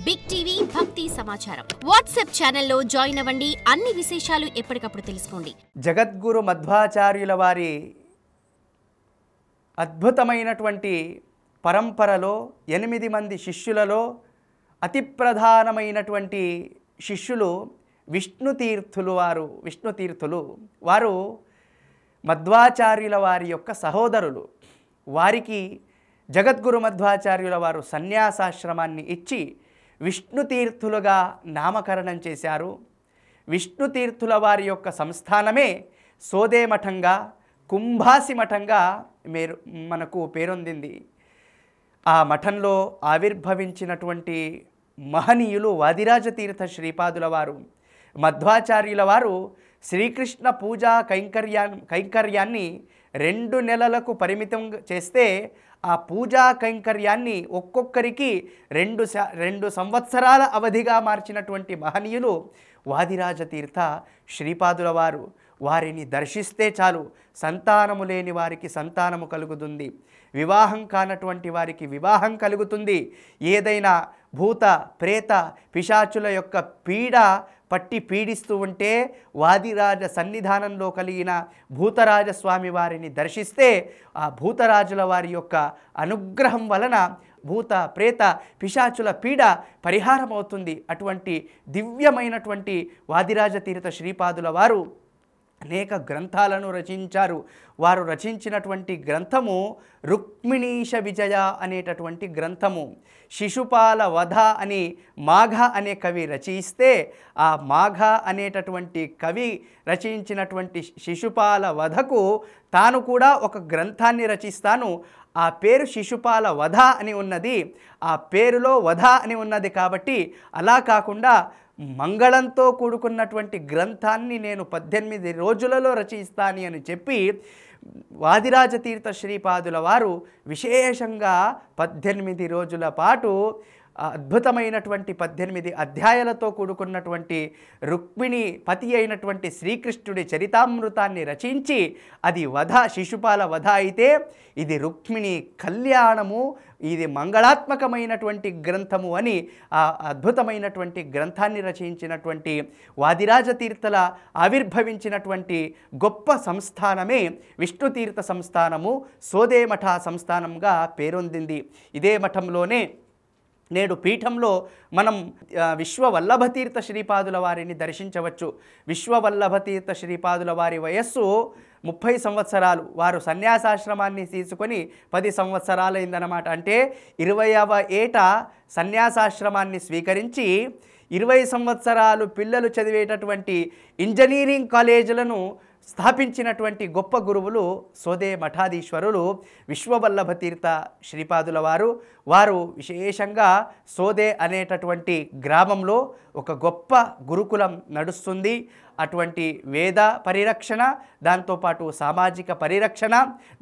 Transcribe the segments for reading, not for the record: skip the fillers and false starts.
Big TV భక్తి సమాచారం WhatsApp ఛానల్లో జాయిన్ అవ్వండి. అన్ని విశేషాలు ఎప్పటికప్పుడు తెలుసుకోండి. జగద్గురు మధ్వాచార్యుల వారి అద్భుతమైనటువంటి పరంపరలో 8 మంది శిష్యులలో అతి ప్రధానమైనటువంటి శిష్యులు విష్ణుతీర్థులు వారు మధ్వాచార్యుల వారి యొక్క సహోదరులు. వారికి జగద్గురు మధ్వాచార్యుల వారు సన్యాసాశ్రమాన్ని ఇచ్చి విష్ణుతీర్థులుగా నామకరణం చేశారు. విష్ణుతీర్థుల వారి యొక్క సంస్థానమే సోదే మఠంగా, కుంభాసి మఠంగా మనకు పేరొందింది. ఆ మఠంలో ఆవిర్భవించినటువంటి మహనీయులు వాదిరాజతీర్థ శ్రీపాదుల వారు. మధ్వాచార్యుల వారు శ్రీకృష్ణ పూజా కైంకర్యాన్ని 2 నెలలకు పరిమితం చేస్తే ఆ పూజా కైంకర్యాన్ని ఒక్కొక్కరికి 2 సంవత్సరాల అవధిగా మార్చినటువంటి మహనీయులు వాదిరాజతీర్థ శ్రీపాదుల వారు. వారిని దర్శిస్తే చాలు సంతానము లేని వారికి సంతానము కలుగుతుంది, వివాహం కానటువంటి వారికి వివాహం కలుగుతుంది. ఏదైనా భూత ప్రేత పిశాచుల యొక్క పీడ పట్టి పీడిస్తూ ఉంటే వాదిరాజ సన్నిధానంలో కలిగిన భూతరాజస్వామి వారిని దర్శిస్తే ఆ భూతరాజుల వారి యొక్క అనుగ్రహం వలన భూత ప్రేత పిశాచుల పీడ పరిహారం అవుతుంది. అటువంటి దివ్యమైనటువంటి వాదిరాజతీర్థ శ్రీపాదుల వారు అనేక గ్రంథాలను రచించారు. వారు రచించినటువంటి గ్రంథము రుక్మిణీశ విజయ అనేటటువంటి గ్రంథము. శిశుపాల వధ అని మాఘ అనే కవి రచిస్తే ఆ మాఘ అనేటటువంటి కవి రచించినటువంటి శిశుపాల వధకు తాను కూడా ఒక గ్రంథాన్ని రచిస్తాను. ఆ పేరు శిశుపాల వధ అని ఉన్నది. ఆ పేరులో వధ అని ఉన్నది కాబట్టి అలా కాకుండా మంగళంతో కూడుకున్నటువంటి గ్రంథాన్ని నేను 18 రోజులలో రచిస్తాను అని చెప్పి వాదిరాజతీర్థ శ్రీపాదుల వారు విశేషంగా 18 రోజుల పాటు అద్భుతమైనటువంటి 18 అధ్యాయాలతో కూడుకున్నటువంటి రుక్మిణి పతి అయినటువంటి శ్రీకృష్ణుడి చరితామృతాన్ని రచించి అది వధ, శిశుపాల వధ అయితే ఇది రుక్మిణి కళ్యాణము, ఇది మంగళాత్మకమైనటువంటి గ్రంథము అని ఆ అద్భుతమైనటువంటి గ్రంథాన్ని రచించినటువంటి వాదిరాజతీర్థల ఆవిర్భవించినటువంటి గొప్ప సంస్థానమే విష్ణుతీర్థ సంస్థానము, సోదే మఠ సంస్థానంగా పేరొందింది. ఇదే మఠంలోనే నేడు పీఠంలో మనం విశ్వవల్లభతీర్థ శ్రీపాదుల వారిని దర్శించవచ్చు. విశ్వవల్లభతీర్థ శ్రీపాదుల వారి వయస్సు 30 సంవత్సరాలు. వారు సన్యాసాశ్రమాన్ని తీసుకొని 10 సంవత్సరాలైందనమాట. అంటే 20వ ఏట సన్యాసాశ్రమాన్ని స్వీకరించి 20 సంవత్సరాలు పిల్లలు చదివేటటువంటి ఇంజనీరింగ్ కాలేజీలను స్థాపించినటువంటి గొప్ప గురువులు సోదే మఠాధీశ్వరులు విశ్వవల్లభతీర్థ శ్రీపాదుల వారు. వారు విశేషంగా సోదే అనేటటువంటి గ్రామంలో ఒక గొప్ప గురుకులం నడుస్తుంది. అటువంటి వేద పరిరక్షణ, దాంతోపాటు సామాజిక పరిరక్షణ,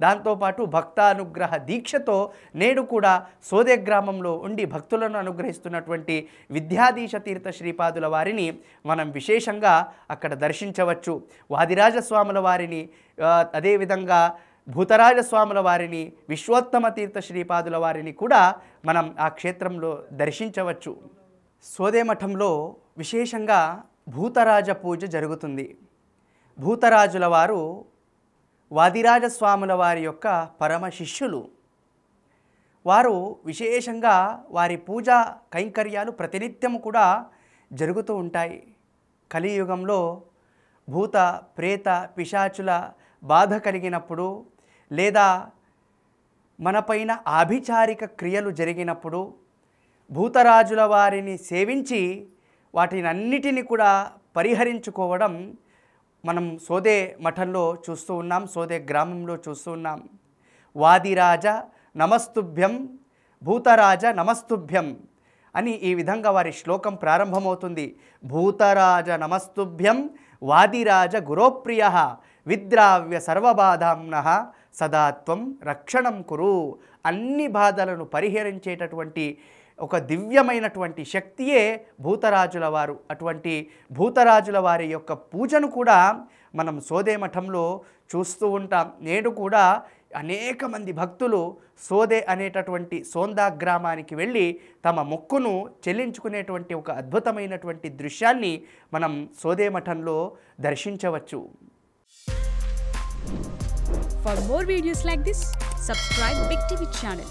దాంతోపాటు భక్తానుగ్రహ దీక్షతో నేడు కూడా సోదే గ్రామంలో ఉండి భక్తులను అనుగ్రహిస్తున్నటువంటి విద్యాధీశ తీర్థ శ్రీపాదుల వారిని మనం విశేషంగా అక్కడ దర్శించవచ్చు. వాదిరాజస్వాముల వారిని, అదేవిధంగా భూతరాజస్వాముల వారిని, విశ్వోత్తమ తీర్థ శ్రీపాదుల వారిని కూడా మనం ఆ క్షేత్రంలో దర్శించవచ్చు. సోదే మఠంలో విశేషంగా భూతరాజ పూజ జరుగుతుంది. భూతరాజుల వారు వాదిరాజస్వాముల వారి యొక్క పరమ శిష్యులు. వారు విశేషంగా వారి పూజా కైంకర్యాలు ప్రతినిత్యం కూడా జరుగుతూ ఉంటాయి. కలియుగంలో భూత ప్రేత పిశాచుల బాధ కలిగినప్పుడు, లేదా మనపైన ఆభిచారిక క్రియలు జరిగినప్పుడు భూతరాజుల వారిని సేవించి వాటినన్నిటిని కూడా పరిహరించుకోవడం మనం సోదే మఠంలో చూస్తూ ఉన్నాం, సోదే గ్రామంలో చూస్తూ ఉన్నాం. వాదిరాజ నమస్తుభ్యం, భూతరాజ నమస్తుభ్యం అని ఈ విధంగా వారి శ్లోకం ప్రారంభమవుతుంది. భూతరాజ నమస్తుభ్యం వాదిరాజ గురోప్రియ విద్రావ్య సర్వబాధాంనః సదాత్వం రక్షణం కురు. అన్ని బాధలను పరిహరించేటటువంటి ఒక దివ్యమైనటువంటి శక్తియే భూతరాజుల వారు. అటువంటి భూతరాజుల వారి యొక్క పూజను కూడా మనం సోదే మఠంలో చూస్తూ ఉంటాం. నేడు కూడా అనేక మంది భక్తులు సోదే అనేటటువంటి సోందా గ్రామానికి వెళ్ళి తమ మొక్కును చెల్లించుకునేటువంటి ఒక అద్భుతమైనటువంటి దృశ్యాన్ని మనం సోదే మఠంలో దర్శించవచ్చు. For more videos like this, subscribe Big TV channel.